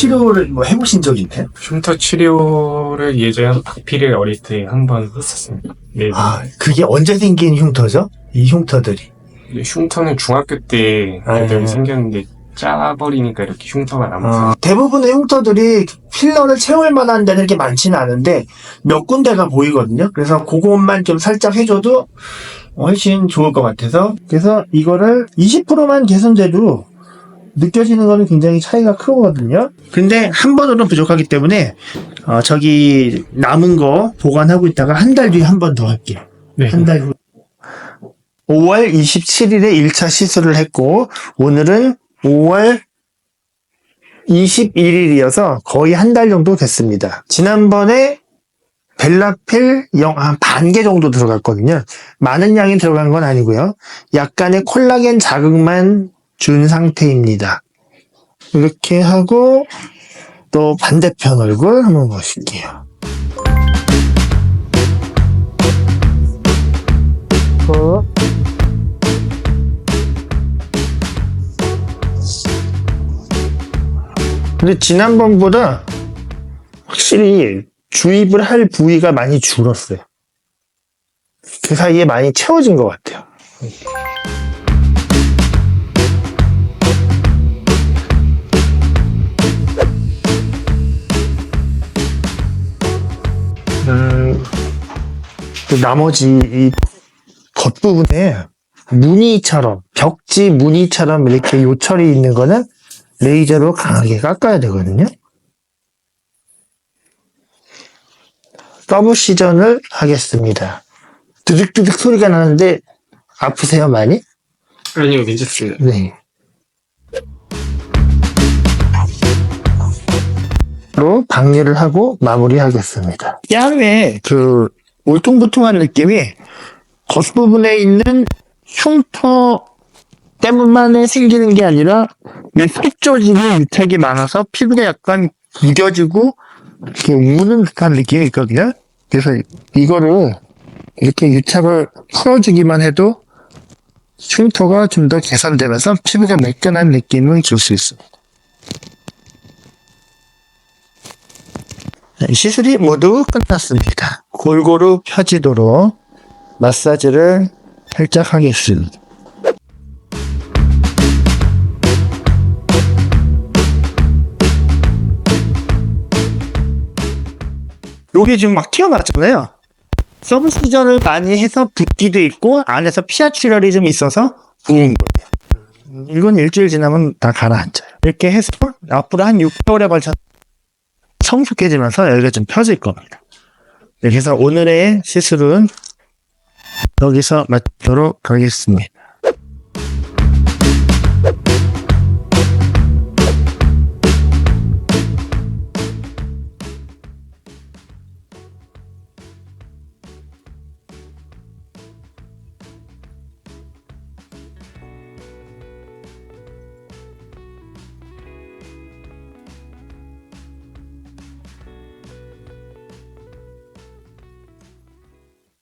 치료를 뭐 해보신 적 있나요? 흉터 치료를 예전 박피를 어릴 때 한 번 했었습니다. 네. 아, 그게 언제 생긴 흉터죠? 이 흉터들이. 흉터는 중학교 때 애들 생겼는데 짜버리니까 이렇게 흉터가 남아서. 대부분의 흉터들이 필러를 채울 만한 데는 이렇게 많지는 않은데 몇 군데가 보이거든요. 그래서 그것만 좀 살짝 해줘도 훨씬 좋을 것 같아서, 그래서 이거를 20%만 개선돼도 느껴지는 거는 굉장히 차이가 크거든요. 근데 한 번으로는 부족하기 때문에 저기 남은 거 보관하고 있다가 한 달 뒤에 한 번 더 할게요. 네. 한 달 후. 5월 27일에 1차 시술을 했고, 오늘은 5월 21일이어서 거의 한 달 정도 됐습니다. 지난번에 벨라필 한 반 개 정도 들어갔거든요. 많은 양이 들어간 건 아니고요. 약간의 콜라겐 자극만 준 상태입니다. 이렇게 하고 또 반대편 얼굴 한번 보실게요. 근데 지난번보다 확실히 주입을 할 부위가 많이 줄었어요. 그 사이에 많이 채워진 것 같아요. 또 나머지 이 겉부분에 무늬처럼, 벽지 무늬처럼 이렇게 요철이 있는 거는 레이저로 강하게 깎아야 되거든요. 서브 시전을 하겠습니다. 드득드득 소리가 나는데 아프세요, 많이? 아니요, 괜찮습니다. 네. 로 방류를 하고 마무리하겠습니다. 뺨에 그 울퉁불퉁한 느낌이 겉부분에 있는 흉터 때문만 생기는 게 아니라 속 조직에 유착이 많아서 피부가 약간 구겨지고 이렇게 우는 듯한 느낌이 있거든요. 그래서 이거를 이렇게 유착을 풀어주기만 해도 흉터가 좀 더 개선되면서 피부가 매끈한 느낌을 줄 수 있습니다. 시술이 모두 끝났습니다. 골고루 펴지도록 마사지를 살짝 하겠습니다. 여기 지금 막 튀어나왔잖아요. 서브시전을 많이 해서 붓기도 있고 안에서 피하 출혈이 좀 있어서 부은 거예요. 이건 일주일 지나면 다 가라앉아요. 이렇게 해서 앞으로 한 6개월에 걸쳐 성숙해지면서 여기가 좀 펴질 겁니다. 그래서 오늘의 시술은 여기서 마치도록 하겠습니다.